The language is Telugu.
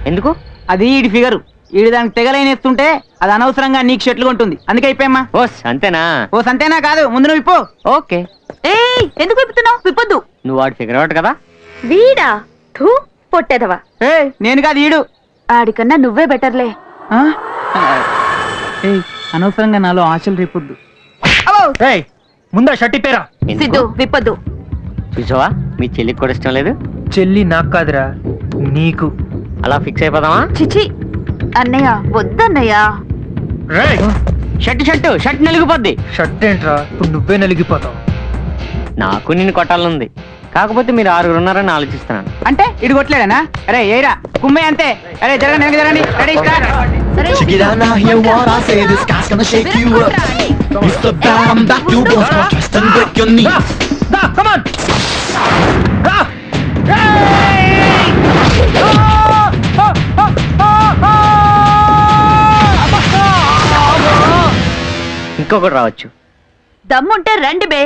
ఎందుకు? అది ఈడి ఫిగరు, ఈడి దానికి తెగలైనేస్తుంటే అది అనవసరంగా నీకు షర్ట్లు కొంటుంది, అందుకే అయిపోయమ్మా. ఓస్ అంతేనా? ఓస్ అంతేనా కాదు, ముందు నువ్వు ఇప్పు. ఓకే. ఎందుకు విప్పుతున్నావు? విప్పొద్దు. నువ్వు వాడు ఫిగర్ అవుట్ కదా. వీడా? థూ, పొట్టేదవా. నేను కాదు ఈడు. ఆడికన్నా నువ్వే బెటర్లే. అనవసరంగా నాలో ఆశలు రేపొద్దు. ముందా షర్ట్ ఇప్పేరా. సిద్ధు విప్పొద్దు. చూసావా, మీ చెల్లికి కూడా ఇష్టం లేదు. చెల్లి నాకు కాదురా, నీకు. అలా ఫిక్స్ అయిపోదామా? చిచి అన్నయ్య, వద్దన్నయ్య. షర్ట్ నలిగిపోద్ది. షర్ట్ ఏంట్రా, ఇప్పుడు నువ్వే నలిగిపోతావు. నాకు నిన్ను కొట్టాలనుంది, కాకపోతే మీరు 6 ఉన్నారని ఆలోచిస్తున్నాను. అంటే ఇడు కొట్టలేడనా? అరే ఏరా కుమ్మే అంతే. అరే జరగండి జరగండి. Ready Check it out now, hear what I say. This guy's gonna shake you up. It's the bottom that you won't trust and break your knee. Come on. ఇంకొకటి రావచ్చు. దమ్ముంటే రండి బే.